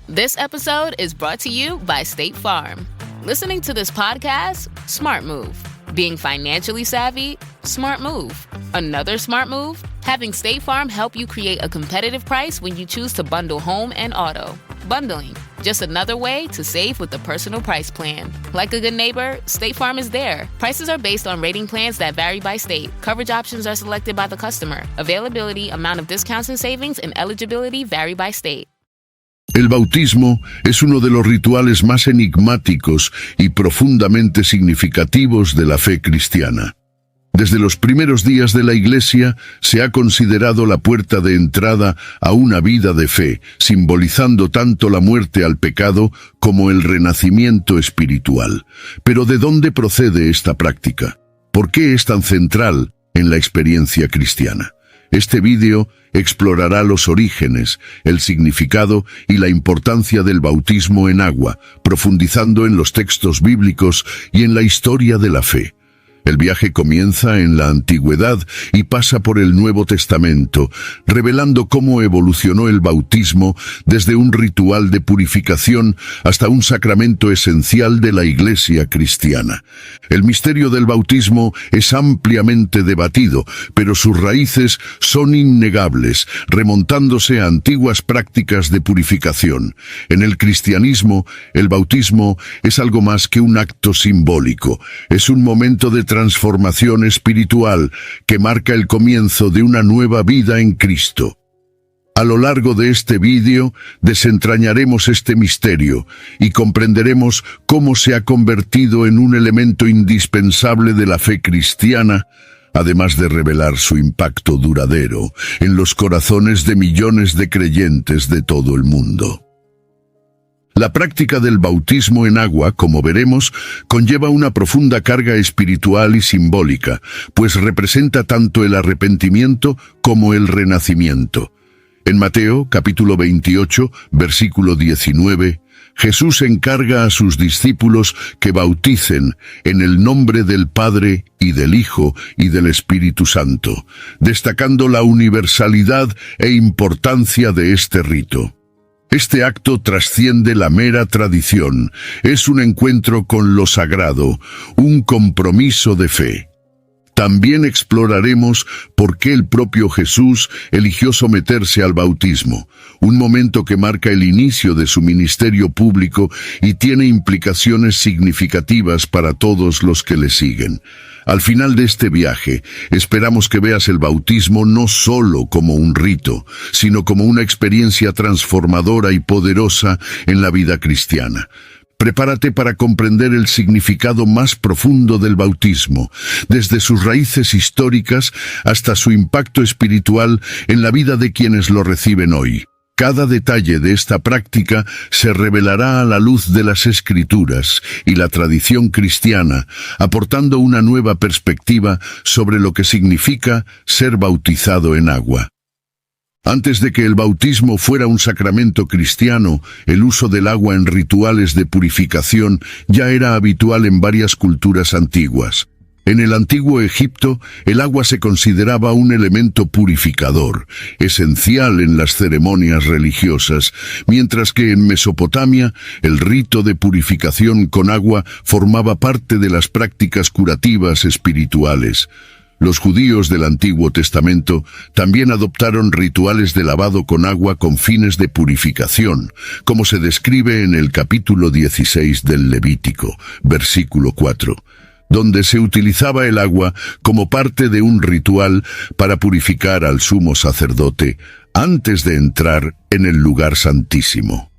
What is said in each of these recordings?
This episode is brought to you by State Farm. Listening to this podcast? Smart move. Being financially savvy? Smart move. Another smart move? Having State Farm help you create a competitive price when you choose to bundle home and auto. Bundling, just another way to save with the Personal Price Plan. Like a good neighbor, State Farm is there. Prices are based on rating plans that vary by state. Coverage options are selected by the customer. Availability, amount of discounts and savings, and eligibility vary by state. El bautismo es uno de los rituales más enigmáticos y profundamente significativos de la fe cristiana. Desde los primeros días de la Iglesia se ha considerado la puerta de entrada a una vida de fe, simbolizando tanto la muerte al pecado como el renacimiento espiritual. Pero ¿de dónde procede esta práctica? ¿Por qué es tan central en la experiencia cristiana? Este vídeo explorará los orígenes, el significado y la importancia del bautismo en agua, profundizando en los textos bíblicos y en la historia de la fe. El viaje comienza en la Antigüedad y pasa por el Nuevo Testamento, revelando cómo evolucionó el bautismo desde un ritual de purificación hasta un sacramento esencial de la Iglesia cristiana. El misterio del bautismo es ampliamente debatido, pero sus raíces son innegables, remontándose a antiguas prácticas de purificación. En el cristianismo, el bautismo es algo más que un acto simbólico. Es un momento de transformación espiritual que marca el comienzo de una nueva vida en Cristo. A lo largo de este vídeo desentrañaremos este misterio y comprenderemos cómo se ha convertido en un elemento indispensable de la fe cristiana, además de revelar su impacto duradero en los corazones de millones de creyentes de todo el mundo. La práctica del bautismo en agua, como veremos, conlleva una profunda carga espiritual y simbólica, pues representa tanto el arrepentimiento como el renacimiento. En Mateo, capítulo 28, versículo 19, Jesús encarga a sus discípulos que bauticen en el nombre del Padre y del Hijo y del Espíritu Santo, destacando la universalidad e importancia de este rito. Este acto trasciende la mera tradición, es un encuentro con lo sagrado, un compromiso de fe. También exploraremos por qué el propio Jesús eligió someterse al bautismo, un momento que marca el inicio de su ministerio público y tiene implicaciones significativas para todos los que le siguen. Al final de este viaje, esperamos que veas el bautismo no solo como un rito, sino como una experiencia transformadora y poderosa en la vida cristiana. Prepárate para comprender el significado más profundo del bautismo, desde sus raíces históricas hasta su impacto espiritual en la vida de quienes lo reciben hoy. Cada detalle de esta práctica se revelará a la luz de las Escrituras y la tradición cristiana, aportando una nueva perspectiva sobre lo que significa ser bautizado en agua. Antes de que el bautismo fuera un sacramento cristiano, el uso del agua en rituales de purificación ya era habitual en varias culturas antiguas. En el antiguo Egipto, el agua se consideraba un elemento purificador, esencial en las ceremonias religiosas, mientras que en Mesopotamia, el rito de purificación con agua formaba parte de las prácticas curativas espirituales. Los judíos del Antiguo Testamento también adoptaron rituales de lavado con agua con fines de purificación, como se describe en el capítulo 16 del Levítico, versículo 4. Donde se utilizaba el agua como parte de un ritual para purificar al sumo sacerdote antes de entrar en el lugar santísimo.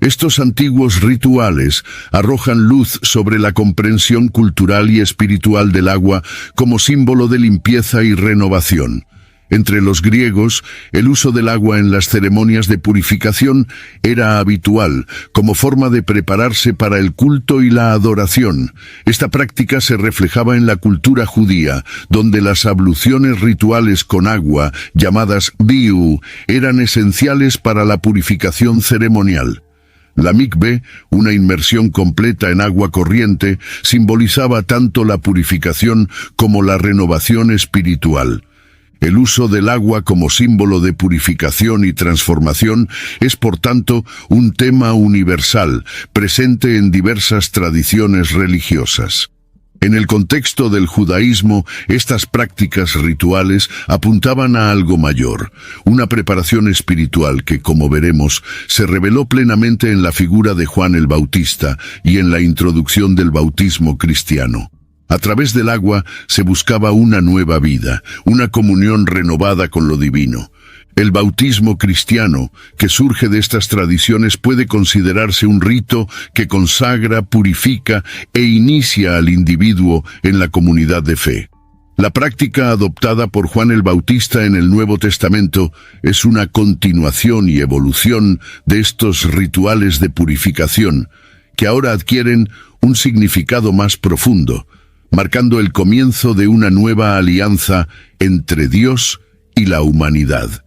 Estos antiguos rituales arrojan luz sobre la comprensión cultural y espiritual del agua como símbolo de limpieza y renovación. Entre los griegos, el uso del agua en las ceremonias de purificación era habitual, como forma de prepararse para el culto y la adoración. Esta práctica se reflejaba en la cultura judía, donde las abluciones rituales con agua, llamadas biu, eran esenciales para la purificación ceremonial. La mikve, una inmersión completa en agua corriente, simbolizaba tanto la purificación como la renovación espiritual. El uso del agua como símbolo de purificación y transformación es, por tanto, un tema universal, presente en diversas tradiciones religiosas. En el contexto del judaísmo, estas prácticas rituales apuntaban a algo mayor, una preparación espiritual que, como veremos, se reveló plenamente en la figura de Juan el Bautista y en la introducción del bautismo cristiano. A través del agua se buscaba una nueva vida, una comunión renovada con lo divino. El bautismo cristiano, que surge de estas tradiciones, puede considerarse un rito que consagra, purifica e inicia al individuo en la comunidad de fe. La práctica adoptada por Juan el Bautista en el Nuevo Testamento es una continuación y evolución de estos rituales de purificación, que ahora adquieren un significado más profundo, marcando el comienzo de una nueva alianza entre Dios y la humanidad.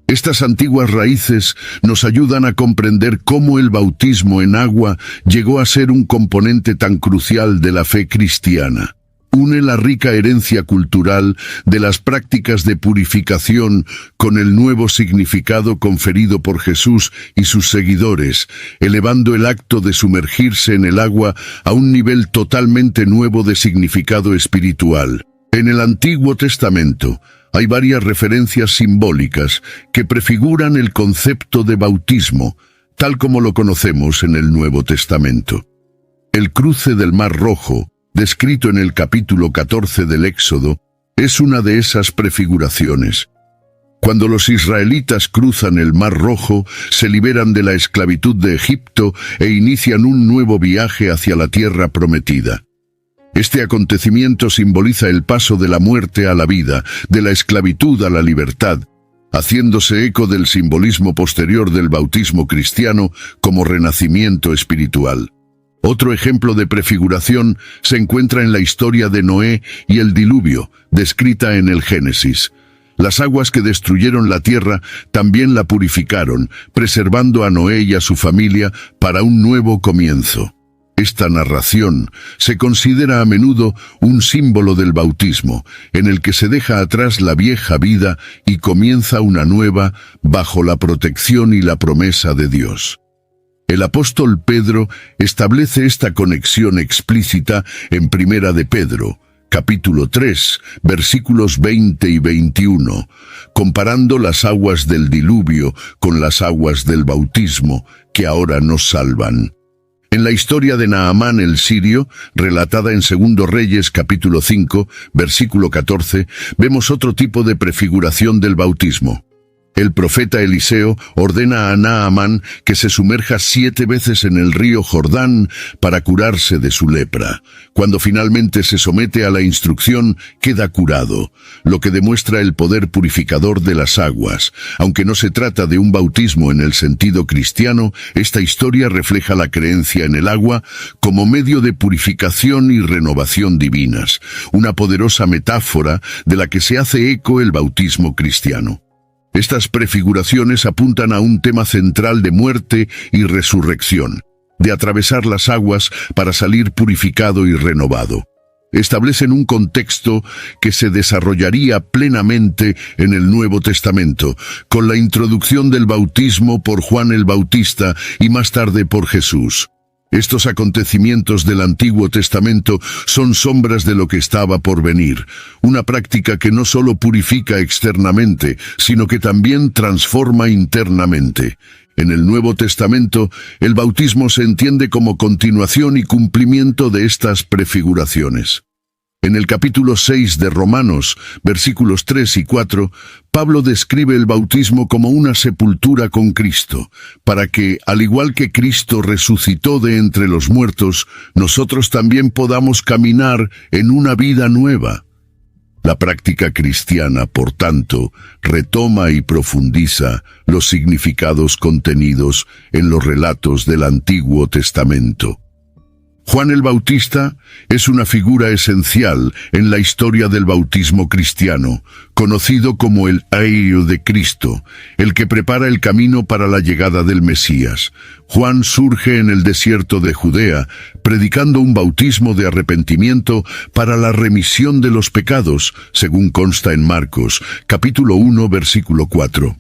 Estas antiguas raíces nos ayudan a comprender cómo el bautismo en agua llegó a ser un componente tan crucial de la fe cristiana. Une la rica herencia cultural de las prácticas de purificación con el nuevo significado conferido por Jesús y sus seguidores, elevando el acto de sumergirse en el agua a un nivel totalmente nuevo de significado espiritual. En el Antiguo Testamento hay varias referencias simbólicas que prefiguran el concepto de bautismo, tal como lo conocemos en el Nuevo Testamento. El cruce del Mar Rojo, descrito en el capítulo 14 del Éxodo, es una de esas prefiguraciones. Cuando los israelitas cruzan el Mar Rojo, se liberan de la esclavitud de Egipto e inician un nuevo viaje hacia la tierra prometida. Este acontecimiento simboliza el paso de la muerte a la vida, de la esclavitud a la libertad, haciéndose eco del simbolismo posterior del bautismo cristiano como renacimiento espiritual. Otro ejemplo de prefiguración se encuentra en la historia de Noé y el diluvio, descrita en el Génesis. Las aguas que destruyeron la tierra también la purificaron, preservando a Noé y a su familia para un nuevo comienzo. Esta narración se considera a menudo un símbolo del bautismo, en el que se deja atrás la vieja vida y comienza una nueva bajo la protección y la promesa de Dios. El apóstol Pedro establece esta conexión explícita en Primera de Pedro, capítulo 3, versículos 20 y 21, comparando las aguas del diluvio con las aguas del bautismo que ahora nos salvan. En la historia de Naamán el sirio, relatada en 2 Reyes capítulo 5, versículo 14, vemos otro tipo de prefiguración del bautismo. El profeta Eliseo ordena a Naamán que se sumerja 7 veces en el río Jordán para curarse de su lepra. Cuando finalmente se somete a la instrucción, queda curado, lo que demuestra el poder purificador de las aguas. Aunque no se trata de un bautismo en el sentido cristiano, esta historia refleja la creencia en el agua como medio de purificación y renovación divinas, una poderosa metáfora de la que se hace eco el bautismo cristiano. Estas prefiguraciones apuntan a un tema central de muerte y resurrección, de atravesar las aguas para salir purificado y renovado. Establecen un contexto que se desarrollaría plenamente en el Nuevo Testamento, con la introducción del bautismo por Juan el Bautista y más tarde por Jesús. Estos acontecimientos del Antiguo Testamento son sombras de lo que estaba por venir, una práctica que no solo purifica externamente, sino que también transforma internamente. En el Nuevo Testamento, el bautismo se entiende como continuación y cumplimiento de estas prefiguraciones. En el capítulo 6 de Romanos, versículos 3 y 4, Pablo describe el bautismo como una sepultura con Cristo, para que, al igual que Cristo resucitó de entre los muertos, nosotros también podamos caminar en una vida nueva. La práctica cristiana, por tanto, retoma y profundiza los significados contenidos en los relatos del Antiguo Testamento. Juan el Bautista es una figura esencial en la historia del bautismo cristiano, conocido como el airo de Cristo, el que prepara el camino para la llegada del Mesías. Juan surge en el desierto de Judea, predicando un bautismo de arrepentimiento para la remisión de los pecados, según consta en Marcos, capítulo 1, versículo 4.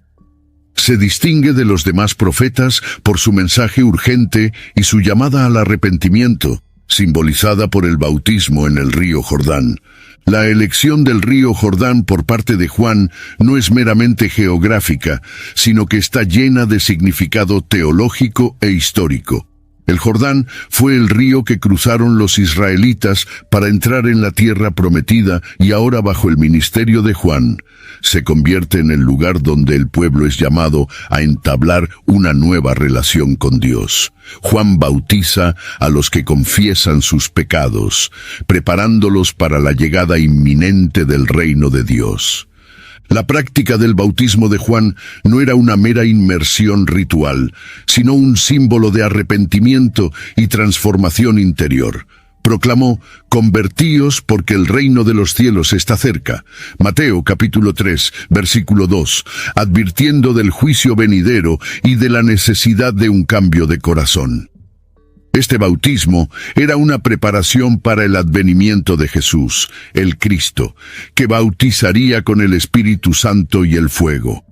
Se distingue de los demás profetas por su mensaje urgente y su llamada al arrepentimiento, simbolizada por el bautismo en el río Jordán. La elección del río Jordán por parte de Juan no es meramente geográfica, sino que está llena de significado teológico e histórico. El Jordán fue el río que cruzaron los israelitas para entrar en la tierra prometida y ahora bajo el ministerio de Juan se convierte en el lugar donde el pueblo es llamado a entablar una nueva relación con Dios. Juan bautiza a los que confiesan sus pecados, preparándolos para la llegada inminente del reino de Dios. La práctica del bautismo de Juan no era una mera inmersión ritual, sino un símbolo de arrepentimiento y transformación interior. Proclamó: «Convertíos porque el reino de los cielos está cerca». Mateo capítulo 3, versículo 2, advirtiendo del juicio venidero y de la necesidad de un cambio de corazón. Este bautismo era una preparación para el advenimiento de Jesús, el Cristo, que bautizaría con el Espíritu Santo y el fuego.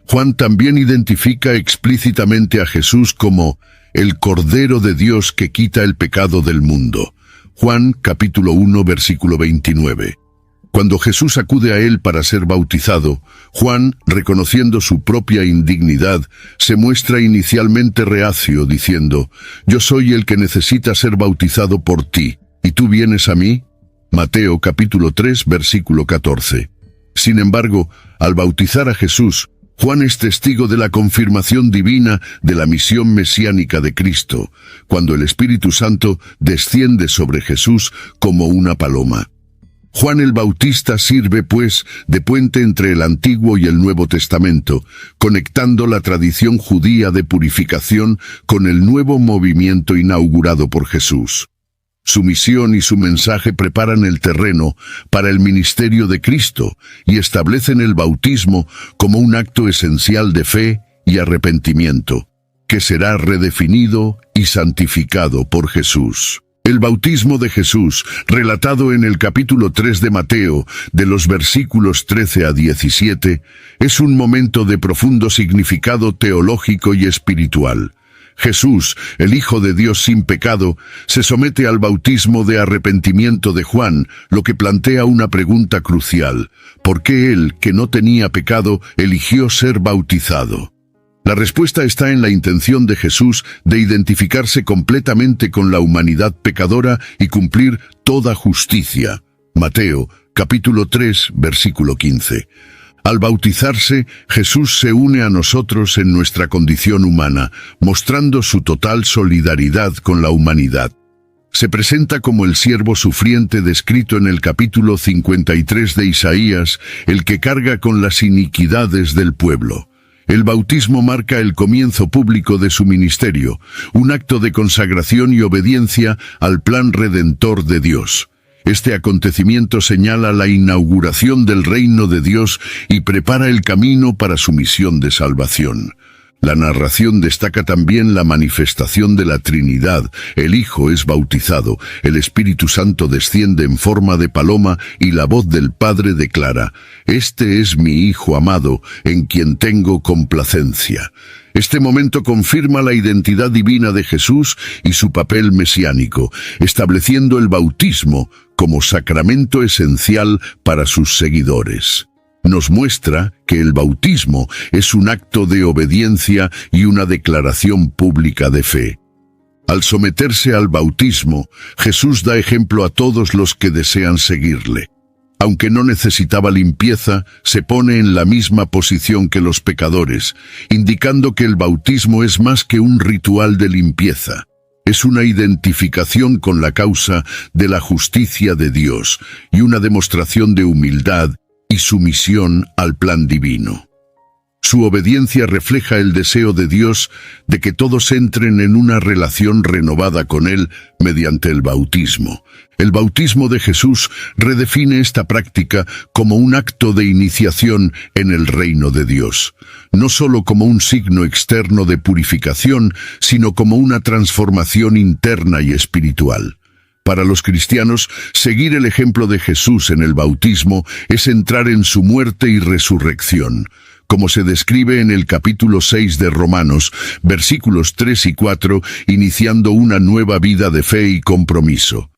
Juan también identifica explícitamente a Jesús como el Cordero de Dios que quita el pecado del mundo. Juan capítulo 1, versículo 29. Cuando Jesús acude a él para ser bautizado, Juan, reconociendo su propia indignidad, se muestra inicialmente reacio, diciendo: «Yo soy el que necesita ser bautizado por ti, ¿y tú vienes a mí?». Mateo capítulo 3, versículo 14. Sin embargo, al bautizar a Jesús, Juan es testigo de la confirmación divina de la misión mesiánica de Cristo, cuando el Espíritu Santo desciende sobre Jesús como una paloma. Juan el Bautista sirve, pues, de puente entre el Antiguo y el Nuevo Testamento, conectando la tradición judía de purificación con el nuevo movimiento inaugurado por Jesús. Su misión y su mensaje preparan el terreno para el ministerio de Cristo y establecen el bautismo como un acto esencial de fe y arrepentimiento, que será redefinido y santificado por Jesús. El bautismo de Jesús, relatado en el capítulo 3 de Mateo, de los versículos 13 a 17, es un momento de profundo significado teológico y espiritual. Jesús, el Hijo de Dios sin pecado, se somete al bautismo de arrepentimiento de Juan, lo que plantea una pregunta crucial: ¿por qué él, que no tenía pecado, eligió ser bautizado? La respuesta está en la intención de Jesús de identificarse completamente con la humanidad pecadora y cumplir toda justicia. Mateo, capítulo 3, versículo 15. Al bautizarse, Jesús se une a nosotros en nuestra condición humana, mostrando su total solidaridad con la humanidad. Se presenta como el siervo sufriente descrito en el capítulo 53 de Isaías, el que carga con las iniquidades del pueblo. El bautismo marca el comienzo público de su ministerio, un acto de consagración y obediencia al plan redentor de Dios. Este acontecimiento señala la inauguración del reino de Dios y prepara el camino para su misión de salvación. La narración destaca también la manifestación de la Trinidad. El Hijo es bautizado, el Espíritu Santo desciende en forma de paloma y la voz del Padre declara: «Este es mi Hijo amado, en quien tengo complacencia». Este momento confirma la identidad divina de Jesús y su papel mesiánico, estableciendo el bautismo como sacramento esencial para sus seguidores. Nos muestra que el bautismo es un acto de obediencia y una declaración pública de fe. Al someterse al bautismo, Jesús da ejemplo a todos los que desean seguirle. Aunque no necesitaba limpieza, se pone en la misma posición que los pecadores, indicando que el bautismo es más que un ritual de limpieza. Es una identificación con la causa de la justicia de Dios y una demostración de humildad y sumisión al plan divino. Su obediencia refleja el deseo de Dios de que todos entren en una relación renovada con Él mediante el bautismo. El bautismo de Jesús redefine esta práctica como un acto de iniciación en el reino de Dios, no solo como un signo externo de purificación, sino como una transformación interna y espiritual. Para los cristianos, seguir el ejemplo de Jesús en el bautismo es entrar en su muerte y resurrección, como se describe en el capítulo 6 de Romanos, versículos 3 y 4, iniciando una nueva vida de fe y compromiso.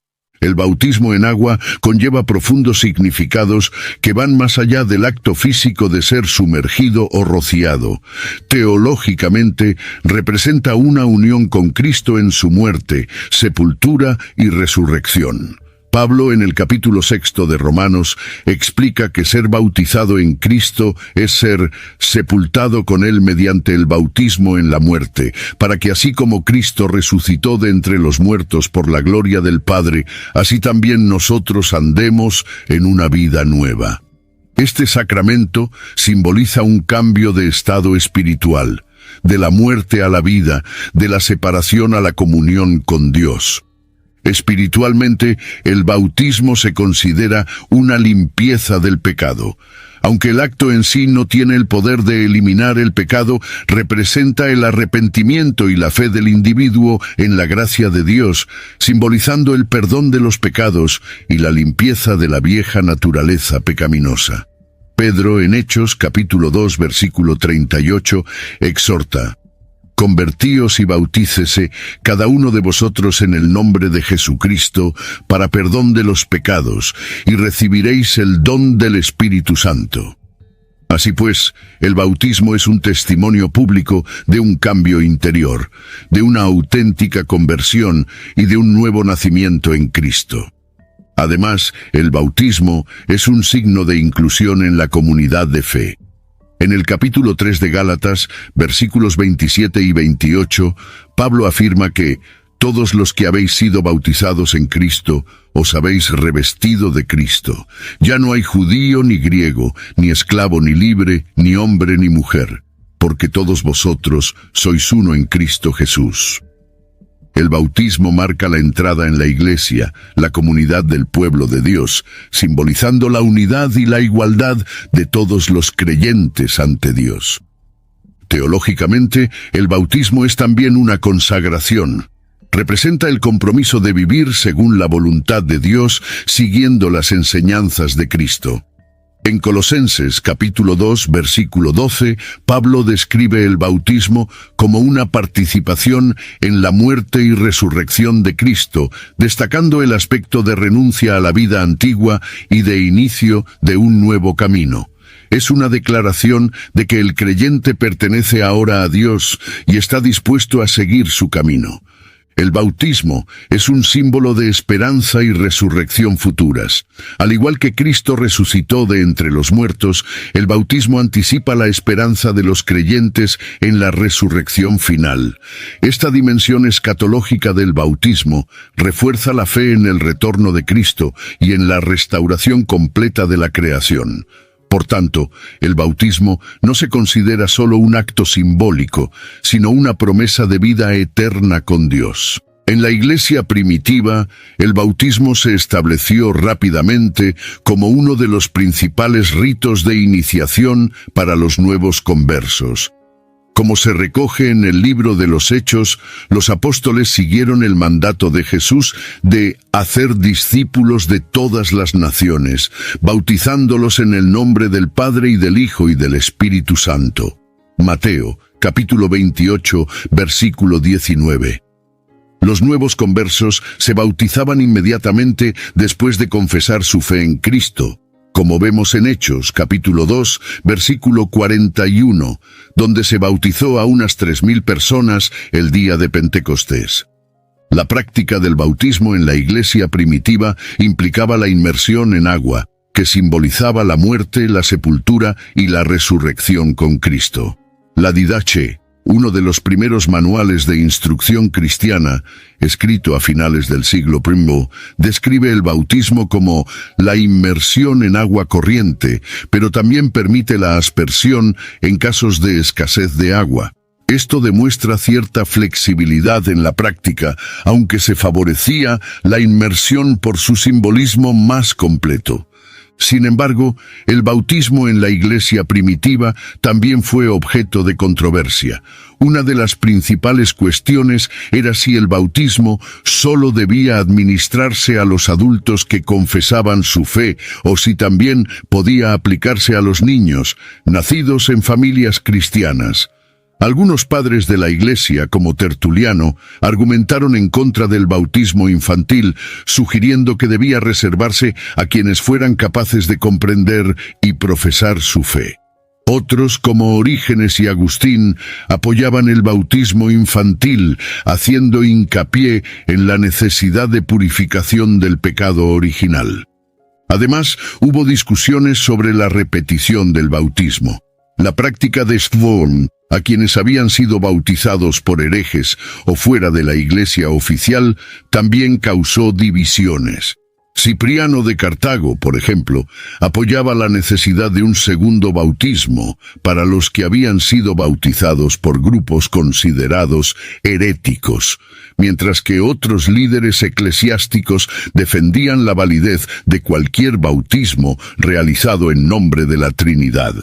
El bautismo en agua conlleva profundos significados que van más allá del acto físico de ser sumergido o rociado. Teológicamente, representa una unión con Cristo en su muerte, sepultura y resurrección. Pablo, en el capítulo 6 de Romanos, explica que ser bautizado en Cristo es ser sepultado con Él mediante el bautismo en la muerte, para que así como Cristo resucitó de entre los muertos por la gloria del Padre, así también nosotros andemos en una vida nueva. Este sacramento simboliza un cambio de estado espiritual, de la muerte a la vida, de la separación a la comunión con Dios. Espiritualmente, el bautismo se considera una limpieza del pecado. Aunque el acto en sí no tiene el poder de eliminar el pecado, representa el arrepentimiento y la fe del individuo en la gracia de Dios, simbolizando el perdón de los pecados y la limpieza de la vieja naturaleza pecaminosa. Pedro, en Hechos, capítulo 2, versículo 38, exhorta: «Convertíos y bautícese cada uno de vosotros en el nombre de Jesucristo para perdón de los pecados, y recibiréis el don del Espíritu Santo». Así pues, el bautismo es un testimonio público de un cambio interior, de una auténtica conversión y de un nuevo nacimiento en Cristo. Además, el bautismo es un signo de inclusión en la comunidad de fe. En el capítulo 3 de Gálatas, versículos 27 y 28, Pablo afirma que todos los que habéis sido bautizados en Cristo, os habéis revestido de Cristo. Ya no hay judío ni griego, ni esclavo ni libre, ni hombre ni mujer, porque todos vosotros sois uno en Cristo Jesús. El bautismo marca la entrada en la Iglesia, la comunidad del pueblo de Dios, simbolizando la unidad y la igualdad de todos los creyentes ante Dios. Teológicamente, el bautismo es también una consagración. Representa el compromiso de vivir según la voluntad de Dios, siguiendo las enseñanzas de Cristo. En Colosenses capítulo 2, versículo 12, Pablo describe el bautismo como una participación en la muerte y resurrección de Cristo, destacando el aspecto de renuncia a la vida antigua y de inicio de un nuevo camino. Es una declaración de que el creyente pertenece ahora a Dios y está dispuesto a seguir su camino. El bautismo es un símbolo de esperanza y resurrección futuras. Al igual que Cristo resucitó de entre los muertos, el bautismo anticipa la esperanza de los creyentes en la resurrección final. Esta dimensión escatológica del bautismo refuerza la fe en el retorno de Cristo y en la restauración completa de la creación. Por tanto, el bautismo no se considera solo un acto simbólico, sino una promesa de vida eterna con Dios. En la Iglesia primitiva, el bautismo se estableció rápidamente como uno de los principales ritos de iniciación para los nuevos conversos. Como se recoge en el libro de los Hechos, los apóstoles siguieron el mandato de Jesús de hacer discípulos de todas las naciones, bautizándolos en el nombre del Padre y del Hijo y del Espíritu Santo. Mateo, capítulo 28, versículo 19. Los nuevos conversos se bautizaban inmediatamente después de confesar su fe en Cristo, como vemos en Hechos, capítulo 2, versículo 41, donde se bautizó a unas 3.000 personas el día de Pentecostés. La práctica del bautismo en la Iglesia primitiva implicaba la inmersión en agua, que simbolizaba la muerte, la sepultura y la resurrección con Cristo. La didache, Uno de los primeros manuales de instrucción cristiana, escrito a finales del siglo I, describe el bautismo como la inmersión en agua corriente, pero también permite la aspersión en casos de escasez de agua. Esto demuestra cierta flexibilidad en la práctica, aunque se favorecía la inmersión por su simbolismo más completo. Sin embargo, el bautismo en la iglesia primitiva también fue objeto de controversia. Una de las principales cuestiones era si el bautismo solo debía administrarse a los adultos que confesaban su fe, o si también podía aplicarse a los niños, nacidos en familias cristianas. Algunos padres de la Iglesia, como Tertuliano, argumentaron en contra del bautismo infantil, sugiriendo que debía reservarse a quienes fueran capaces de comprender y profesar su fe. Otros, como Orígenes y Agustín, apoyaban el bautismo infantil, haciendo hincapié en la necesidad de purificación del pecado original. Además, hubo discusiones sobre la repetición del bautismo. La práctica de Stvón, a quienes habían sido bautizados por herejes o fuera de la iglesia oficial, también causó divisiones. Cipriano de Cartago, por ejemplo, apoyaba la necesidad de un segundo bautismo para los que habían sido bautizados por grupos considerados heréticos, mientras que otros líderes eclesiásticos defendían la validez de cualquier bautismo realizado en nombre de la Trinidad.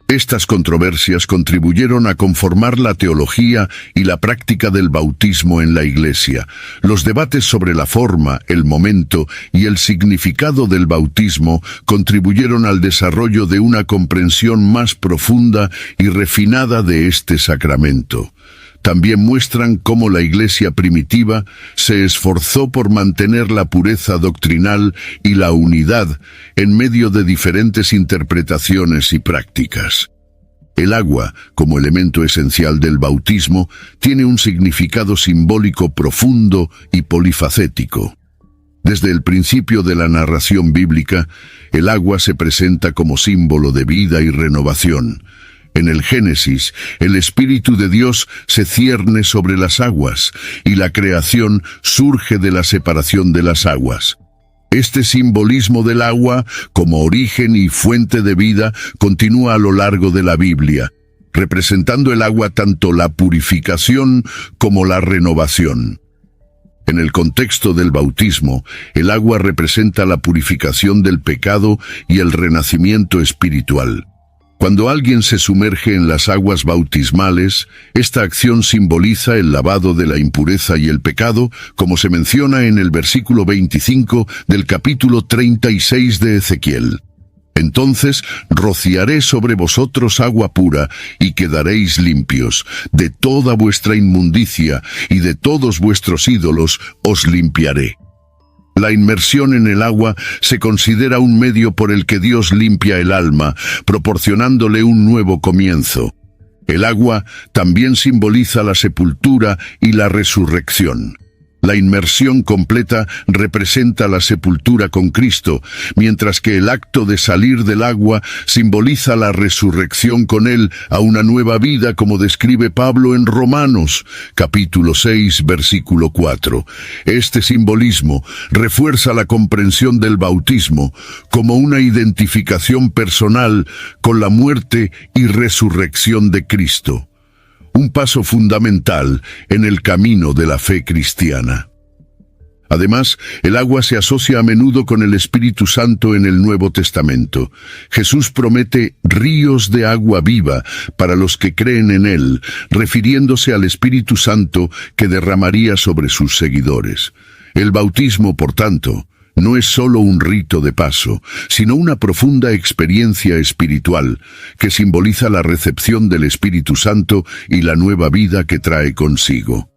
Estas controversias contribuyeron a conformar la teología y la práctica del bautismo en la Iglesia. Los debates sobre la forma, el momento y el significado del bautismo contribuyeron al desarrollo de una comprensión más profunda y refinada de este sacramento. También muestran cómo la Iglesia primitiva se esforzó por mantener la pureza doctrinal y la unidad en medio de diferentes interpretaciones y prácticas. El agua, como elemento esencial del bautismo, tiene un significado simbólico profundo y polifacético. Desde el principio de la narración bíblica, el agua se presenta como símbolo de vida y renovación. En el Génesis, el Espíritu de Dios se cierne sobre las aguas, y la creación surge de la separación de las aguas. Este simbolismo del agua, como origen y fuente de vida, continúa a lo largo de la Biblia, representando el agua tanto la purificación como la renovación. En el contexto del bautismo, el agua representa la purificación del pecado y el renacimiento espiritual. Cuando alguien se sumerge en las aguas bautismales, esta acción simboliza el lavado de la impureza y el pecado, como se menciona en el versículo 25 del capítulo 36 de Ezequiel. Entonces rociaré sobre vosotros agua pura, y quedaréis limpios. De toda vuestra inmundicia y de todos vuestros ídolos os limpiaré. La inmersión en el agua se considera un medio por el que Dios limpia el alma, proporcionándole un nuevo comienzo. El agua también simboliza la sepultura y la resurrección. La inmersión completa representa la sepultura con Cristo, mientras que el acto de salir del agua simboliza la resurrección con Él a una nueva vida, como describe Pablo en Romanos, capítulo 6, versículo 4. Este simbolismo refuerza la comprensión del bautismo como una identificación personal con la muerte y resurrección de Cristo. Un paso fundamental en el camino de la fe cristiana. Además, el agua se asocia a menudo con el Espíritu Santo en el Nuevo Testamento. Jesús promete ríos de agua viva para los que creen en Él, refiriéndose al Espíritu Santo que derramaría sobre sus seguidores. El bautismo, por tanto, no es solo un rito de paso, sino una profunda experiencia espiritual que simboliza la recepción del Espíritu Santo y la nueva vida que trae consigo.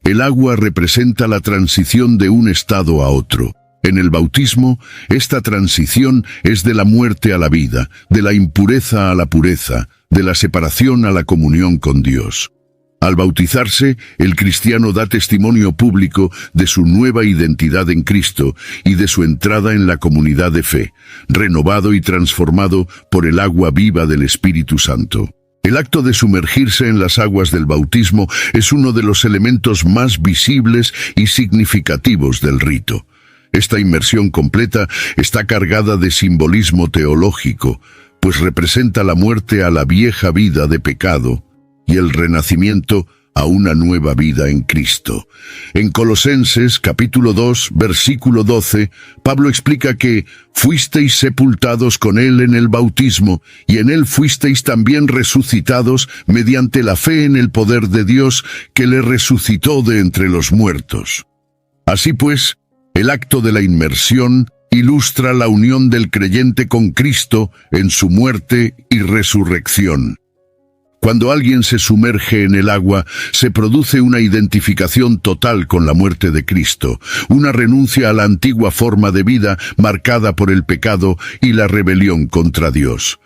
El agua representa la transición de un estado a otro. En el bautismo, esta transición es de la muerte a la vida, de la impureza a la pureza, de la separación a la comunión con Dios. Al bautizarse, el cristiano da testimonio público de su nueva identidad en Cristo y de su entrada en la comunidad de fe, renovado y transformado por el agua viva del Espíritu Santo. El acto de sumergirse en las aguas del bautismo es uno de los elementos más visibles y significativos del rito. Esta inmersión completa está cargada de simbolismo teológico, pues representa la muerte a la vieja vida de pecado y el renacimiento a una nueva vida en Cristo. En Colosenses capítulo 2, versículo 12, Pablo explica que fuisteis sepultados con él en el bautismo, y en él fuisteis también resucitados mediante la fe en el poder de Dios que le resucitó de entre los muertos. Así pues, el acto de la inmersión ilustra la unión del creyente con Cristo en su muerte y resurrección. Cuando alguien se sumerge en el agua, se produce una identificación total con la muerte de Cristo, una renuncia a la antigua forma de vida marcada por el pecado y la rebelión contra Dios.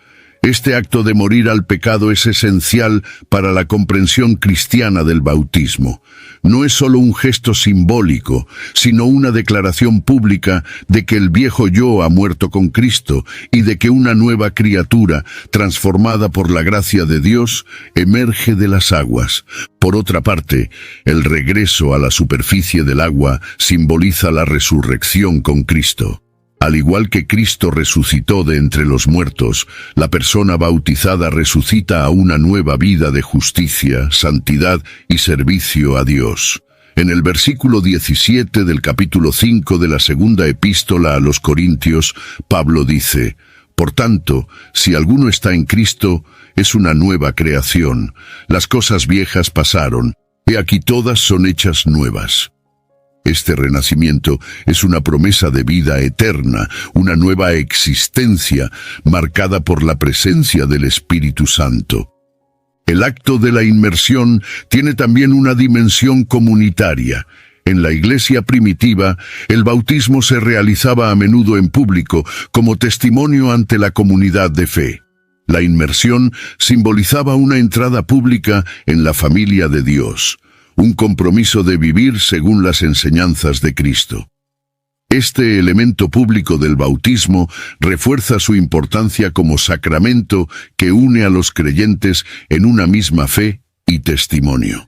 Este acto de morir al pecado es esencial para la comprensión cristiana del bautismo. No es solo un gesto simbólico, sino una declaración pública de que el viejo yo ha muerto con Cristo y de que una nueva criatura, transformada por la gracia de Dios, emerge de las aguas. Por otra parte, el regreso a la superficie del agua simboliza la resurrección con Cristo. Al igual que Cristo resucitó de entre los muertos, la persona bautizada resucita a una nueva vida de justicia, santidad y servicio a Dios. En el versículo 17 del capítulo 5 de la segunda epístola a los Corintios, Pablo dice: «Por tanto, si alguno está en Cristo, es una nueva creación. Las cosas viejas pasaron, he aquí todas son hechas nuevas». Este renacimiento es una promesa de vida eterna, una nueva existencia marcada por la presencia del Espíritu Santo. El acto de la inmersión tiene también una dimensión comunitaria. En la iglesia primitiva, el bautismo se realizaba a menudo en público como testimonio ante la comunidad de fe. La inmersión simbolizaba una entrada pública en la familia de Dios, un compromiso de vivir según las enseñanzas de Cristo. Este elemento público del bautismo refuerza su importancia como sacramento que une a los creyentes en una misma fe y testimonio.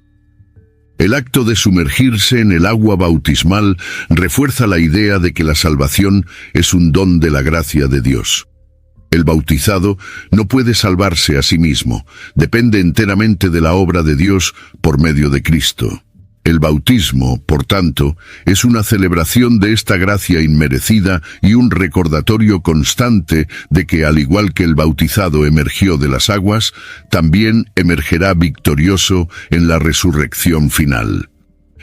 El acto de sumergirse en el agua bautismal refuerza la idea de que la salvación es un don de la gracia de Dios. El bautizado no puede salvarse a sí mismo, depende enteramente de la obra de Dios por medio de Cristo. El bautismo, por tanto, es una celebración de esta gracia inmerecida y un recordatorio constante de que, al igual que el bautizado emergió de las aguas, también emergerá victorioso en la resurrección final.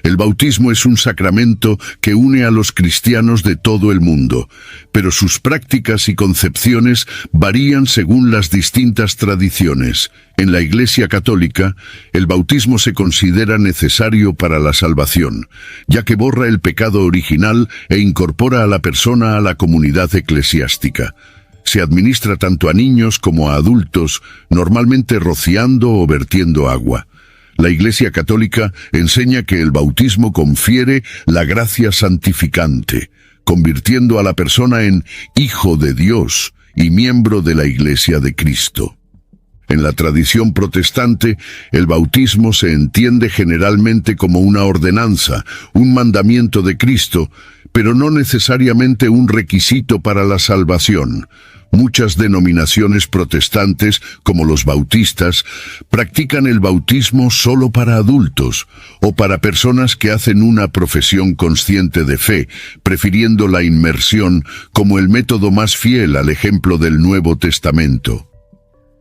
El bautismo es un sacramento que une a los cristianos de todo el mundo, pero sus prácticas y concepciones varían según las distintas tradiciones. En la Iglesia Católica, el bautismo se considera necesario para la salvación, ya que borra el pecado original e incorpora a la persona a la comunidad eclesiástica. Se administra tanto a niños como a adultos, normalmente rociando o vertiendo agua. La Iglesia Católica enseña que el bautismo confiere la gracia santificante, convirtiendo a la persona en hijo de Dios y miembro de la Iglesia de Cristo. En la tradición protestante, el bautismo se entiende generalmente como una ordenanza, un mandamiento de Cristo, pero no necesariamente un requisito para la salvación. Muchas denominaciones protestantes, como los bautistas, practican el bautismo solo para adultos o para personas que hacen una profesión consciente de fe, prefiriendo la inmersión como el método más fiel al ejemplo del Nuevo Testamento.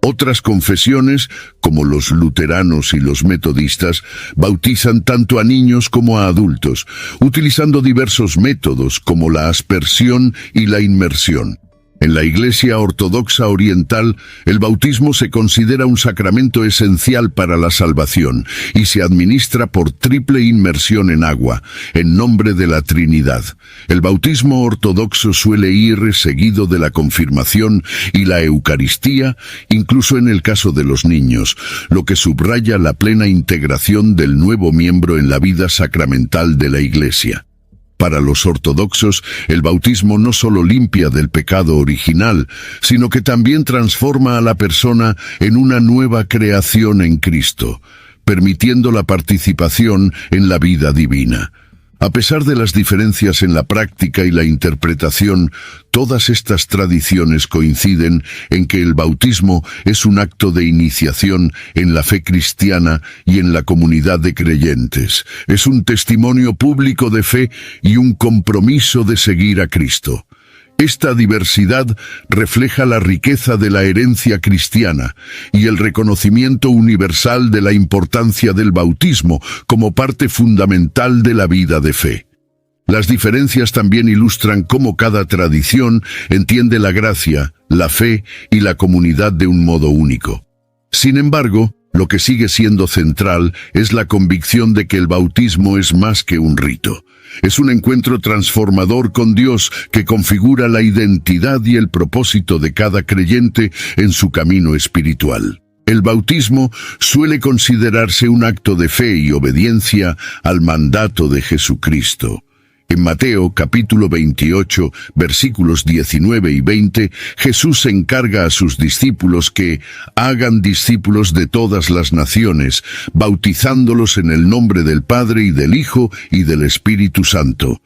Otras confesiones, como los luteranos y los metodistas, bautizan tanto a niños como a adultos, utilizando diversos métodos como la aspersión y la inmersión. En la Iglesia Ortodoxa Oriental, el bautismo se considera un sacramento esencial para la salvación y se administra por triple inmersión en agua, en nombre de la Trinidad. El bautismo ortodoxo suele ir seguido de la confirmación y la Eucaristía, incluso en el caso de los niños, lo que subraya la plena integración del nuevo miembro en la vida sacramental de la Iglesia. Para los ortodoxos, el bautismo no solo limpia del pecado original, sino que también transforma a la persona en una nueva creación en Cristo, permitiendo la participación en la vida divina. A pesar de las diferencias en la práctica y la interpretación, todas estas tradiciones coinciden en que el bautismo es un acto de iniciación en la fe cristiana y en la comunidad de creyentes. Es un testimonio público de fe y un compromiso de seguir a Cristo. Esta diversidad refleja la riqueza de la herencia cristiana y el reconocimiento universal de la importancia del bautismo como parte fundamental de la vida de fe. Las diferencias también ilustran cómo cada tradición entiende la gracia, la fe y la comunidad de un modo único. Sin embargo, lo que sigue siendo central es la convicción de que el bautismo es más que un rito. Es un encuentro transformador con Dios que configura la identidad y el propósito de cada creyente en su camino espiritual. El bautismo suele considerarse un acto de fe y obediencia al mandato de Jesucristo. En Mateo capítulo 28, versículos 19 y 20, Jesús encarga a sus discípulos que hagan discípulos de todas las naciones, bautizándolos en el nombre del Padre y del Hijo y del Espíritu Santo.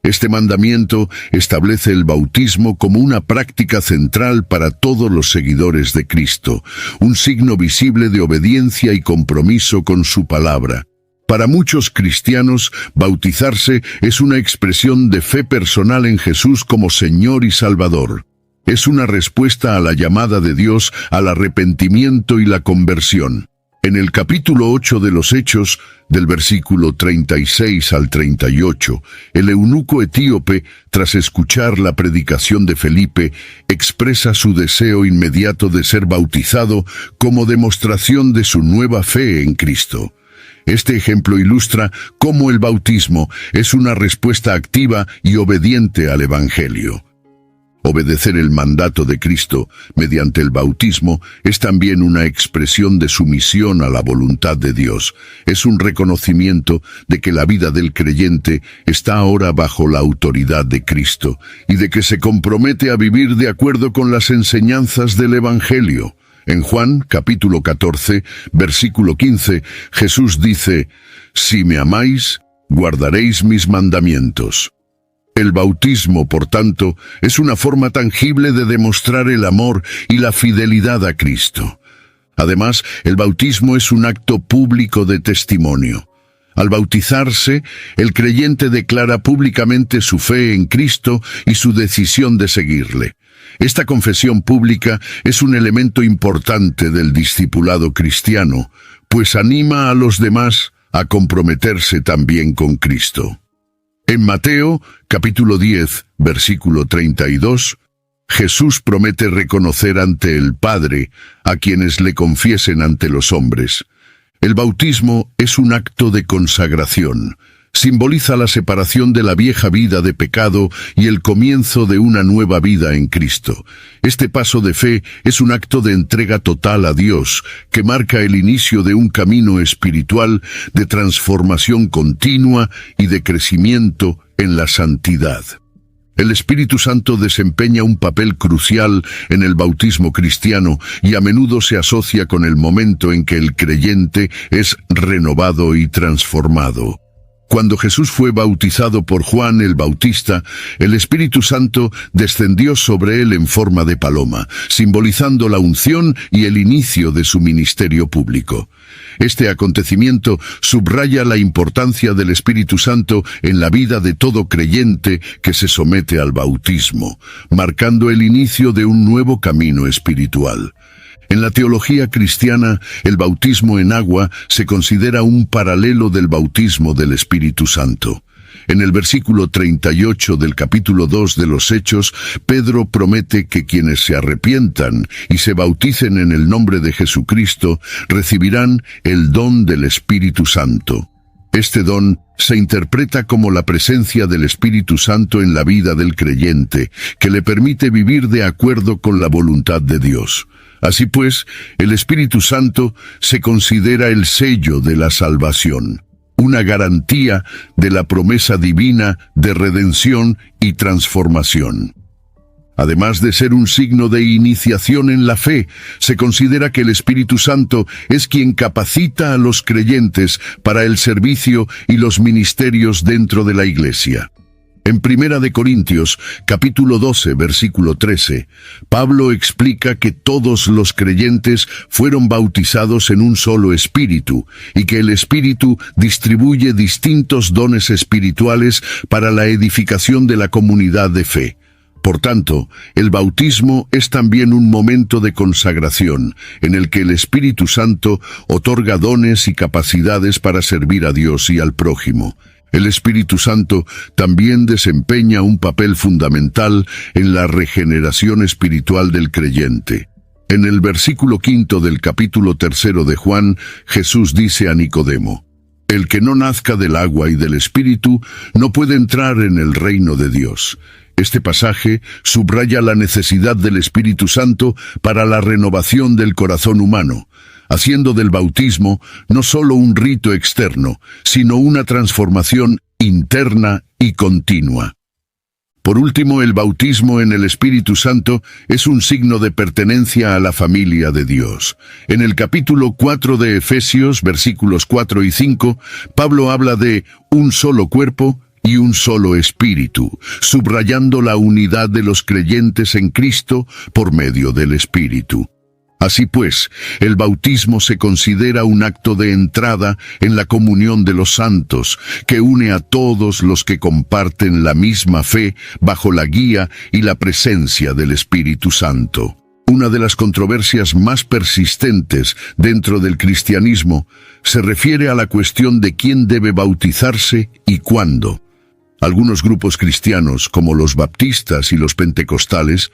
Este mandamiento establece el bautismo como una práctica central para todos los seguidores de Cristo, un signo visible de obediencia y compromiso con su palabra. Para muchos cristianos, bautizarse es una expresión de fe personal en Jesús como Señor y Salvador. Es una respuesta a la llamada de Dios al arrepentimiento y la conversión. En el capítulo 8 de los Hechos, del versículo 36 al 38, el eunuco etíope, tras escuchar la predicación de Felipe, expresa su deseo inmediato de ser bautizado como demostración de su nueva fe en Cristo. Este ejemplo ilustra cómo el bautismo es una respuesta activa y obediente al Evangelio. Obedecer el mandato de Cristo mediante el bautismo es también una expresión de sumisión a la voluntad de Dios. Es un reconocimiento de que la vida del creyente está ahora bajo la autoridad de Cristo y de que se compromete a vivir de acuerdo con las enseñanzas del Evangelio. En Juan, capítulo 14, versículo 15, Jesús dice: «Si me amáis, guardaréis mis mandamientos». El bautismo, por tanto, es una forma tangible de demostrar el amor y la fidelidad a Cristo. Además, el bautismo es un acto público de testimonio. Al bautizarse, el creyente declara públicamente su fe en Cristo y su decisión de seguirle. Esta confesión pública es un elemento importante del discipulado cristiano, pues anima a los demás a comprometerse también con Cristo. En Mateo, capítulo 10, versículo 32, Jesús promete reconocer ante el Padre a quienes le confiesen ante los hombres. El bautismo es un acto de consagración. Simboliza la separación de la vieja vida de pecado y el comienzo de una nueva vida en Cristo. Este paso de fe es un acto de entrega total a Dios, que marca el inicio de un camino espiritual de transformación continua y de crecimiento en la santidad. El Espíritu Santo desempeña un papel crucial en el bautismo cristiano y a menudo se asocia con el momento en que el creyente es renovado y transformado. Cuando Jesús fue bautizado por Juan el Bautista, el Espíritu Santo descendió sobre él en forma de paloma, simbolizando la unción y el inicio de su ministerio público. Este acontecimiento subraya la importancia del Espíritu Santo en la vida de todo creyente que se somete al bautismo, marcando el inicio de un nuevo camino espiritual. En la teología cristiana, el bautismo en agua se considera un paralelo del bautismo del Espíritu Santo. En el versículo 38 del capítulo 2 de los Hechos, Pedro promete que quienes se arrepientan y se bauticen en el nombre de Jesucristo recibirán el don del Espíritu Santo. Este don se interpreta como la presencia del Espíritu Santo en la vida del creyente, que le permite vivir de acuerdo con la voluntad de Dios. Así pues, el Espíritu Santo se considera el sello de la salvación. una garantía de la promesa divina de redención y transformación. Además de ser un signo de iniciación en la fe, se considera que el Espíritu Santo es quien capacita a los creyentes para el servicio y los ministerios dentro de la Iglesia. En 1 Corintios, capítulo 12, versículo 13, Pablo explica que todos los creyentes fueron bautizados en un solo espíritu y que el Espíritu distribuye distintos dones espirituales para la edificación de la comunidad de fe. Por tanto, el bautismo es también un momento de consagración en el que el Espíritu Santo otorga dones y capacidades para servir a Dios y al prójimo. El Espíritu Santo también desempeña un papel fundamental en la regeneración espiritual del creyente. En el versículo 5 del capítulo 3 de Juan, Jesús dice a Nicodemo: «El que no nazca del agua y del Espíritu no puede entrar en el reino de Dios». Este pasaje subraya la necesidad del Espíritu Santo para la renovación del corazón humano, haciendo del bautismo no solo un rito externo, sino una transformación interna y continua. Por último, el bautismo en el Espíritu Santo es un signo de pertenencia a la familia de Dios. En el capítulo 4 de Efesios, versículos 4 y 5, Pablo habla de un solo cuerpo y un solo espíritu, subrayando la unidad de los creyentes en Cristo por medio del Espíritu. Así pues, el bautismo se considera un acto de entrada en la comunión de los santos, que une a todos los que comparten la misma fe bajo la guía y la presencia del Espíritu Santo. Una de las controversias más persistentes dentro del cristianismo se refiere a la cuestión de quién debe bautizarse y cuándo. Algunos grupos cristianos, como los baptistas y los pentecostales,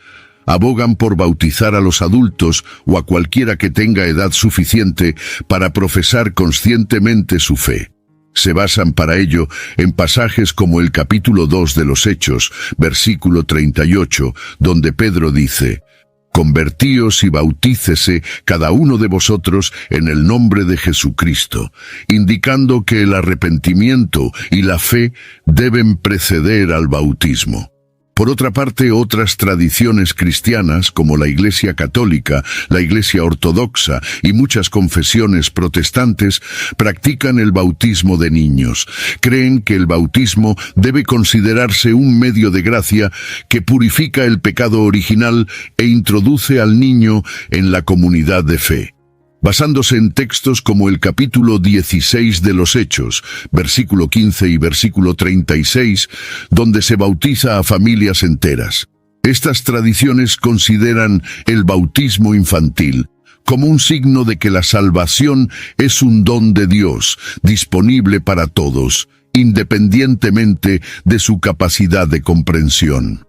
abogan por bautizar a los adultos o a cualquiera que tenga edad suficiente para profesar conscientemente su fe. Se basan para ello en pasajes como el capítulo 2 de los Hechos, versículo 38, donde Pedro dice: «Convertíos y bautícese cada uno de vosotros en el nombre de Jesucristo», indicando que el arrepentimiento y la fe deben preceder al bautismo. Por otra parte, otras tradiciones cristianas, como la Iglesia Católica, la Iglesia Ortodoxa y muchas confesiones protestantes, practican el bautismo de niños. Creen que el bautismo debe considerarse un medio de gracia que purifica el pecado original e introduce al niño en la comunidad de fe. Basándose en textos como el capítulo 16 de los Hechos, versículo 15 y versículo 36, donde se bautiza a familias enteras. Estas tradiciones consideran el bautismo infantil como un signo de que la salvación es un don de Dios, disponible para todos, independientemente de su capacidad de comprensión.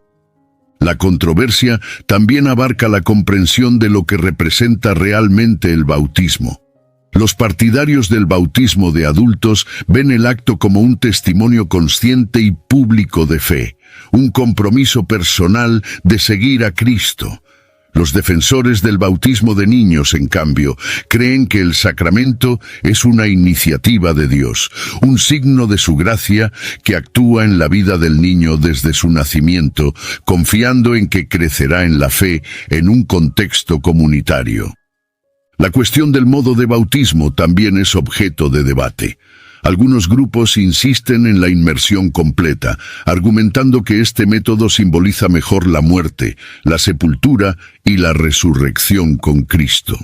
La controversia también abarca la comprensión de lo que representa realmente el bautismo. Los partidarios del bautismo de adultos ven el acto como un testimonio consciente y público de fe, un compromiso personal de seguir a Cristo. Los defensores del bautismo de niños, en cambio, creen que el sacramento es una iniciativa de Dios, un signo de su gracia que actúa en la vida del niño desde su nacimiento, confiando en que crecerá en la fe en un contexto comunitario. La cuestión del modo de bautismo también es objeto de debate. Algunos grupos insisten en la inmersión completa, argumentando que este método simboliza mejor la muerte, la sepultura y la resurrección con Cristo.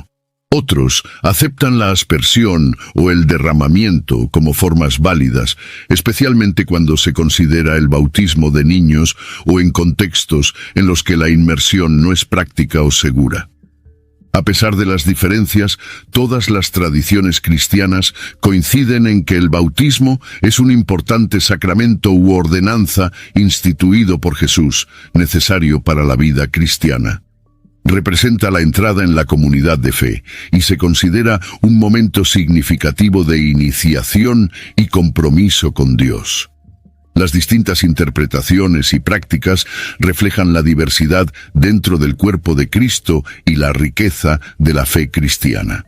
Otros aceptan la aspersión o el derramamiento como formas válidas, especialmente cuando se considera el bautismo de niños o en contextos en los que la inmersión no es práctica o segura. A pesar de las diferencias, todas las tradiciones cristianas coinciden en que el bautismo es un importante sacramento u ordenanza instituido por Jesús, necesario para la vida cristiana. Representa la entrada en la comunidad de fe y se considera un momento significativo de iniciación y compromiso con Dios. Las distintas interpretaciones y prácticas reflejan la diversidad dentro del cuerpo de Cristo y la riqueza de la fe cristiana.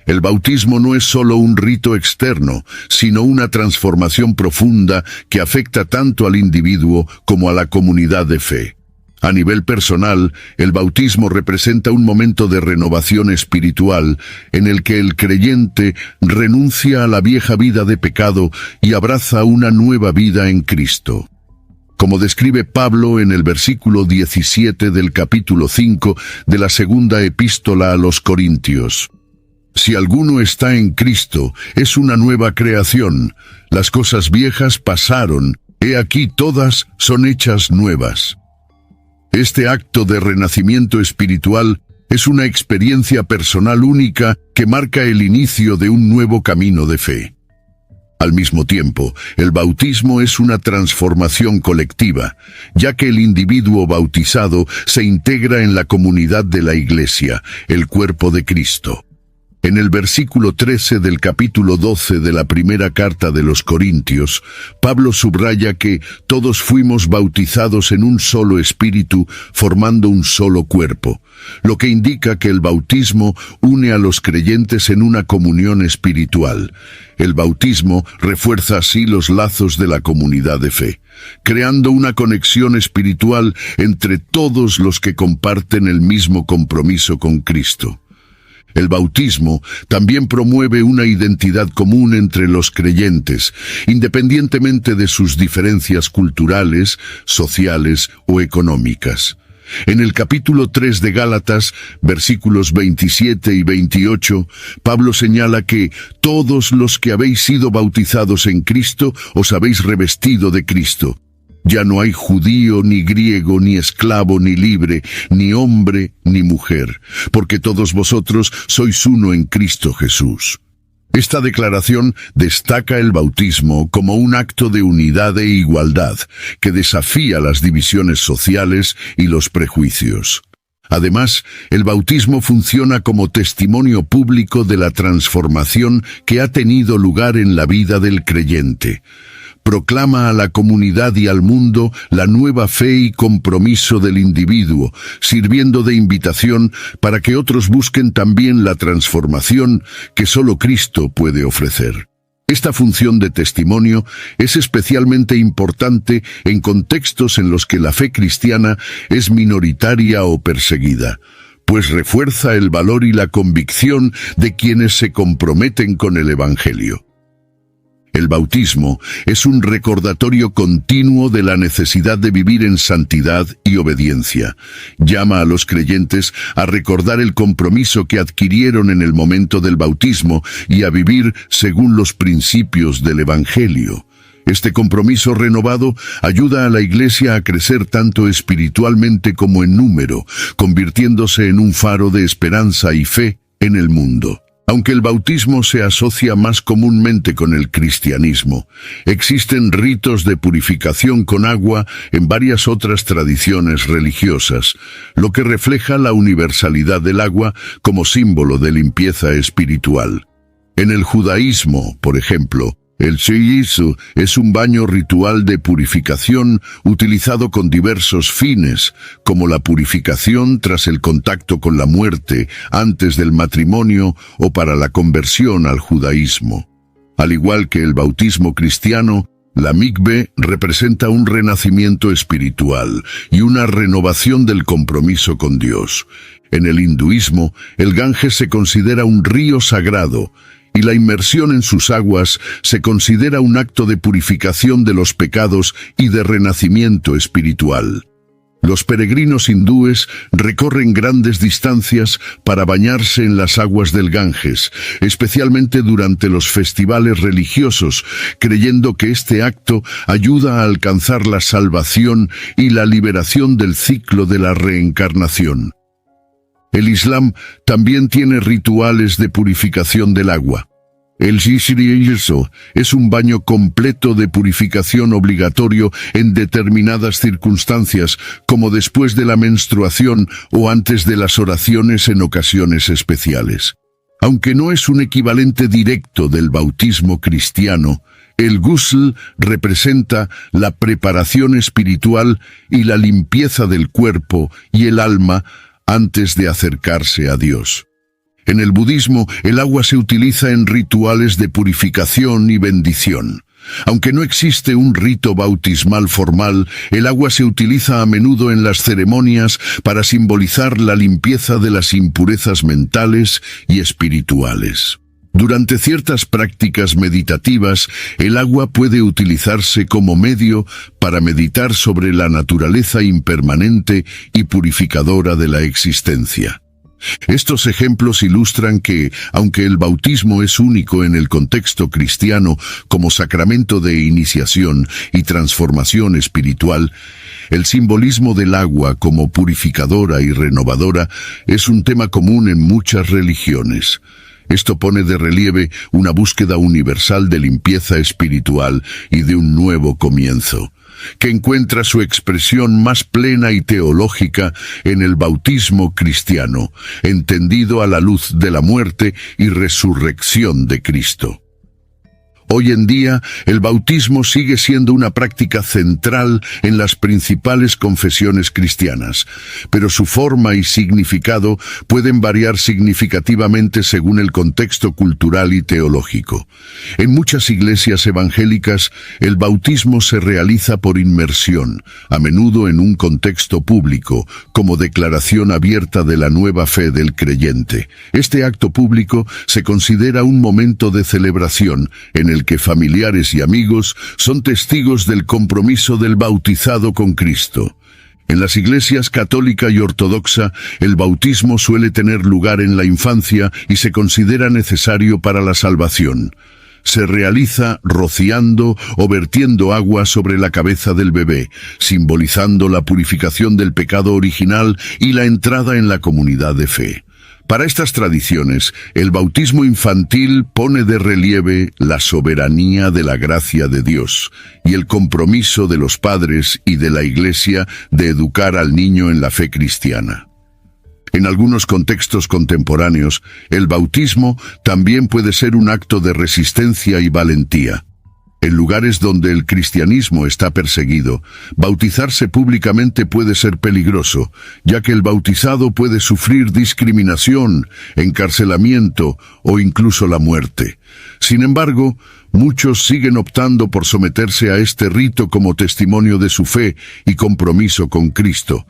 El bautismo no es solo un rito externo, sino una transformación profunda que afecta tanto al individuo como a la comunidad de fe. A nivel personal, el bautismo representa un momento de renovación espiritual en el que el creyente renuncia a la vieja vida de pecado y abraza una nueva vida en Cristo. Como describe Pablo en el versículo 17 del capítulo 5 de la segunda epístola a los Corintios. Si alguno está en Cristo, es una nueva creación. Las cosas viejas pasaron, he aquí todas son hechas nuevas. Este acto de renacimiento espiritual es una experiencia personal única que marca el inicio de un nuevo camino de fe. Al mismo tiempo, el bautismo es una transformación colectiva, ya que el individuo bautizado se integra en la comunidad de la Iglesia, el cuerpo de Cristo. En el versículo 13 del capítulo 12 de la primera carta de los Corintios, Pablo subraya que todos fuimos bautizados en un solo espíritu, formando un solo cuerpo, lo que indica que el bautismo une a los creyentes en una comunión espiritual. El bautismo refuerza así los lazos de la comunidad de fe, creando una conexión espiritual entre todos los que comparten el mismo compromiso con Cristo. El bautismo también promueve una identidad común entre los creyentes, independientemente de sus diferencias culturales, sociales o económicas. En el capítulo 3 de Gálatas, versículos 27 y 28, Pablo señala que todos los que habéis sido bautizados en Cristo os habéis revestido de Cristo. Ya no hay judío, ni griego, ni esclavo, ni libre, ni hombre, ni mujer, porque todos vosotros sois uno en Cristo Jesús. Esta declaración destaca el bautismo como un acto de unidad e igualdad que desafía las divisiones sociales y los prejuicios. Además, el bautismo funciona como testimonio público de la transformación que ha tenido lugar en la vida del creyente. Proclama a la comunidad y al mundo la nueva fe y compromiso del individuo, sirviendo de invitación para que otros busquen también la transformación que solo Cristo puede ofrecer. Esta función de testimonio es especialmente importante en contextos en los que la fe cristiana es minoritaria o perseguida, pues refuerza el valor y la convicción de quienes se comprometen con el Evangelio. El bautismo es un recordatorio continuo de la necesidad de vivir en santidad y obediencia. Llama a los creyentes a recordar el compromiso que adquirieron en el momento del bautismo y a vivir según los principios del Evangelio. Este compromiso renovado ayuda a la Iglesia a crecer tanto espiritualmente como en número, convirtiéndose en un faro de esperanza y fe en el mundo. Aunque el bautismo se asocia más comúnmente con el cristianismo, existen ritos de purificación con agua en varias otras tradiciones religiosas, lo que refleja la universalidad del agua como símbolo de limpieza espiritual. En el judaísmo, por ejemplo, el Shiyisu es un baño ritual de purificación utilizado con diversos fines, como la purificación tras el contacto con la muerte, antes del matrimonio o para la conversión al judaísmo. Al igual que el bautismo cristiano, la mikve representa un renacimiento espiritual y una renovación del compromiso con Dios. En el hinduismo, el Ganges se considera un río sagrado, y la inmersión en sus aguas se considera un acto de purificación de los pecados y de renacimiento espiritual. Los peregrinos hindúes recorren grandes distancias para bañarse en las aguas del Ganges, especialmente durante los festivales religiosos, creyendo que este acto ayuda a alcanzar la salvación y la liberación del ciclo de la reencarnación. El Islam también tiene rituales de purificación del agua. El Ghusl es un baño completo de purificación obligatorio en determinadas circunstancias, como después de la menstruación o antes de las oraciones en ocasiones especiales. Aunque no es un equivalente directo del bautismo cristiano, el Ghusl representa la preparación espiritual y la limpieza del cuerpo y el alma antes de acercarse a Dios. En el budismo, el agua se utiliza en rituales de purificación y bendición. Aunque no existe un rito bautismal formal, el agua se utiliza a menudo en las ceremonias para simbolizar la limpieza de las impurezas mentales y espirituales. Durante ciertas prácticas meditativas, el agua puede utilizarse como medio para meditar sobre la naturaleza impermanente y purificadora de la existencia. Estos ejemplos ilustran que, aunque el bautismo es único en el contexto cristiano como sacramento de iniciación y transformación espiritual, el simbolismo del agua como purificadora y renovadora es un tema común en muchas religiones. Esto pone de relieve una búsqueda universal de limpieza espiritual y de un nuevo comienzo, que encuentra su expresión más plena y teológica en el bautismo cristiano, entendido a la luz de la muerte y resurrección de Cristo. Hoy en día, el bautismo sigue siendo una práctica central en las principales confesiones cristianas, pero su forma y significado pueden variar significativamente según el contexto cultural y teológico. En muchas iglesias evangélicas, el bautismo se realiza por inmersión, a menudo en un contexto público, como declaración abierta de la nueva fe del creyente. Este acto público se considera un momento de celebración en el que familiares y amigos son testigos del compromiso del bautizado con Cristo. En las iglesias católica y ortodoxa, el bautismo suele tener lugar en la infancia y se considera necesario para la salvación. Se realiza rociando o vertiendo agua sobre la cabeza del bebé, simbolizando la purificación del pecado original y la entrada en la comunidad de fe. Para estas tradiciones, el bautismo infantil pone de relieve la soberanía de la gracia de Dios y el compromiso de los padres y de la Iglesia de educar al niño en la fe cristiana. En algunos contextos contemporáneos, el bautismo también puede ser un acto de resistencia y valentía. En lugares donde el cristianismo está perseguido, bautizarse públicamente puede ser peligroso, ya que el bautizado puede sufrir discriminación, encarcelamiento o incluso la muerte. Sin embargo, muchos siguen optando por someterse a este rito como testimonio de su fe y compromiso con Cristo,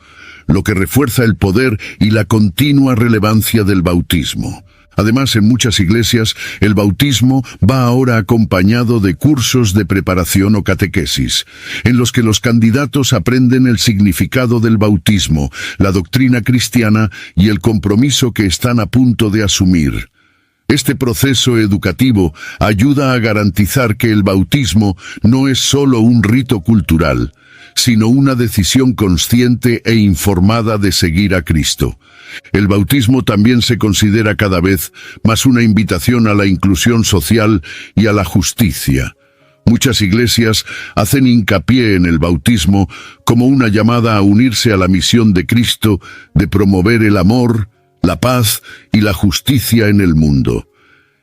lo que refuerza el poder y la continua relevancia del bautismo. Además, en muchas iglesias, el bautismo va ahora acompañado de cursos de preparación o catequesis, en los que los candidatos aprenden el significado del bautismo, la doctrina cristiana y el compromiso que están a punto de asumir. Este proceso educativo ayuda a garantizar que el bautismo no es solo un rito cultural, sino una decisión consciente e informada de seguir a Cristo. El bautismo también se considera cada vez más una invitación a la inclusión social y a la justicia. Muchas iglesias hacen hincapié en el bautismo como una llamada a unirse a la misión de Cristo de promover el amor, la paz y la justicia en el mundo.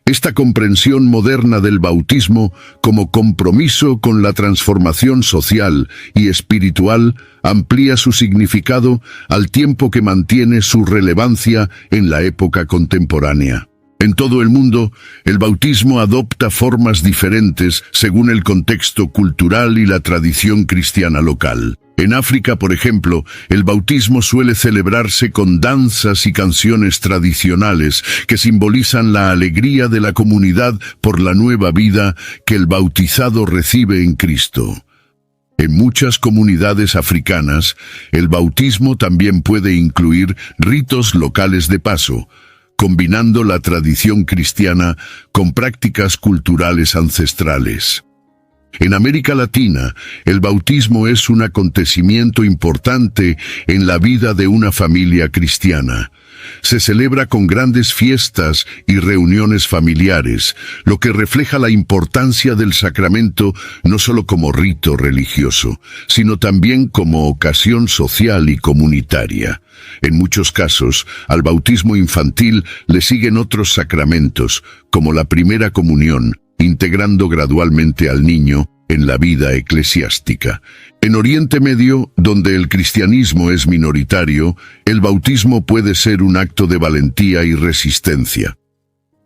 Esta comprensión moderna del bautismo como compromiso con la transformación social y espiritual amplía su significado al tiempo que mantiene su relevancia en la época contemporánea. En todo el mundo, el bautismo adopta formas diferentes según el contexto cultural y la tradición cristiana local. En África, por ejemplo, el bautismo suele celebrarse con danzas y canciones tradicionales que simbolizan la alegría de la comunidad por la nueva vida que el bautizado recibe en Cristo. En muchas comunidades africanas, el bautismo también puede incluir ritos locales de paso, combinando la tradición cristiana con prácticas culturales ancestrales. En América Latina, el bautismo es un acontecimiento importante en la vida de una familia cristiana. Se celebra con grandes fiestas y reuniones familiares, lo que refleja la importancia del sacramento no solo como rito religioso, sino también como ocasión social y comunitaria. En muchos casos, al bautismo infantil le siguen otros sacramentos, como la primera comunión, integrando gradualmente al niño en la vida eclesiástica. En Oriente Medio, donde el cristianismo es minoritario, el bautismo puede ser un acto de valentía y resistencia.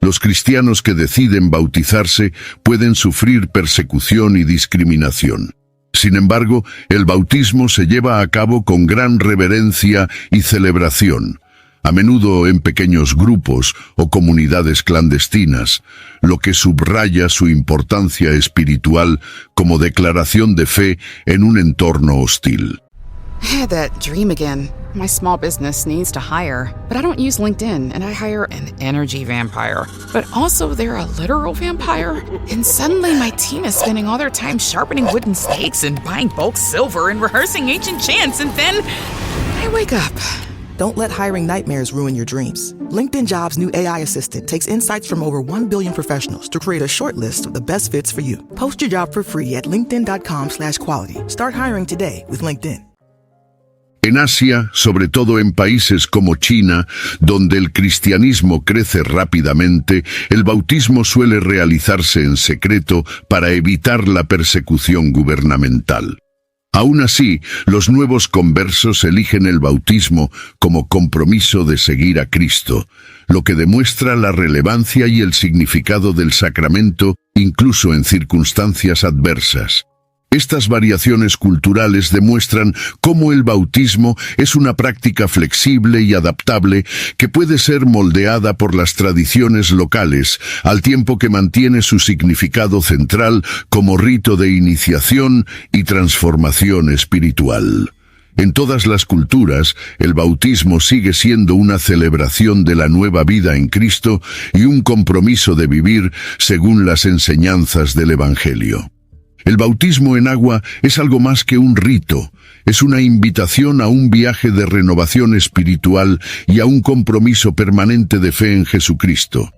Los cristianos que deciden bautizarse pueden sufrir persecución y discriminación. Sin embargo, el bautismo se lleva a cabo con gran reverencia y celebración, a menudo en pequeños grupos o comunidades clandestinas, lo que subraya su importancia espiritual como declaración de fe en un entorno hostil. I had that dream again. My small business needs to hire, but I don't use LinkedIn, and I hire an energy vampire. But also they're a literal vampire. And suddenly my team is spending all their time sharpening wooden stakes and buying bulk silver and rehearsing ancient chants, and then I wake up. Don't let hiring nightmares ruin your dreams. LinkedIn Jobs' new AI assistant takes insights from over 1 billion professionals to create a short list of the best fits for you. Post your job for free at linkedin.com/quality. Start hiring today with LinkedIn. En Asia, sobre todo en países como China, donde el cristianismo crece rápidamente, el bautismo suele realizarse en secreto para evitar la persecución gubernamental. Aún así, los nuevos conversos eligen el bautismo como compromiso de seguir a Cristo, lo que demuestra la relevancia y el significado del sacramento incluso en circunstancias adversas. Estas variaciones culturales demuestran cómo el bautismo es una práctica flexible y adaptable que puede ser moldeada por las tradiciones locales, al tiempo que mantiene su significado central como rito de iniciación y transformación espiritual. En todas las culturas, el bautismo sigue siendo una celebración de la nueva vida en Cristo y un compromiso de vivir según las enseñanzas del Evangelio. El bautismo en agua es algo más que un rito, es una invitación a un viaje de renovación espiritual y a un compromiso permanente de fe en Jesucristo.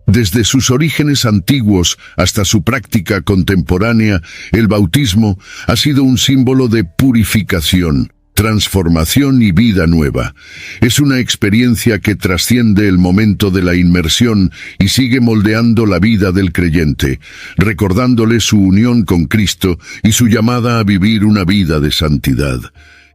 Desde sus orígenes antiguos hasta su práctica contemporánea, el bautismo ha sido un símbolo de purificación, transformación y vida nueva. Es una experiencia que trasciende el momento de la inmersión y sigue moldeando la vida del creyente, recordándole su unión con Cristo y su llamada a vivir una vida de santidad.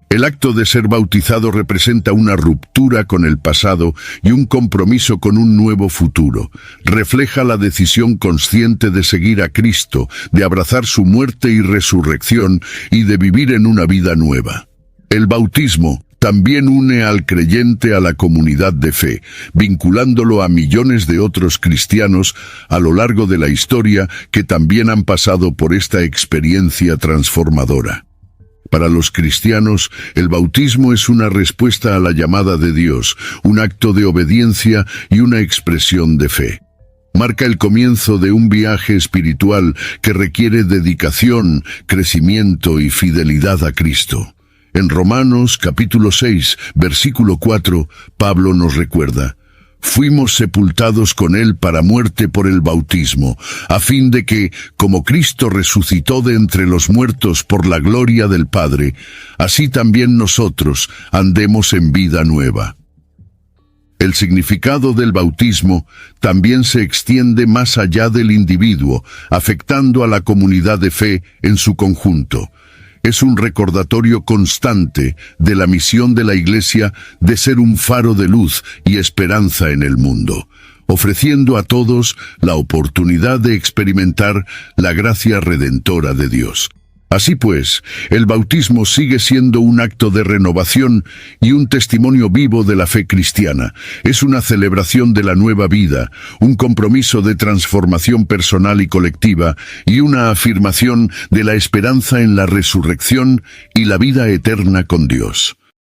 El acto de ser bautizado representa una ruptura con el pasado y un compromiso con un nuevo futuro. Refleja la decisión consciente de seguir a Cristo, de abrazar su muerte y resurrección y de vivir en una vida nueva. El bautismo también une al creyente a la comunidad de fe, vinculándolo a millones de otros cristianos a lo largo de la historia que también han pasado por esta experiencia transformadora. Para los cristianos, el bautismo es una respuesta a la llamada de Dios, un acto de obediencia y una expresión de fe. Marca el comienzo de un viaje espiritual que requiere dedicación, crecimiento y fidelidad a Cristo. En Romanos capítulo 6, versículo 4, Pablo nos recuerda: fuimos sepultados con él para muerte por el bautismo, a fin de que, como Cristo resucitó de entre los muertos por la gloria del Padre, así también nosotros andemos en vida nueva. El significado del bautismo también se extiende más allá del individuo, afectando a la comunidad de fe en su conjunto. Es un recordatorio constante de la misión de la Iglesia de ser un faro de luz y esperanza en el mundo, ofreciendo a todos la oportunidad de experimentar la gracia redentora de Dios. Así pues, el bautismo sigue siendo un acto de renovación y un testimonio vivo de la fe cristiana. Es una celebración de la nueva vida, un compromiso de transformación personal y colectiva y una afirmación de la esperanza en la resurrección y la vida eterna con Dios.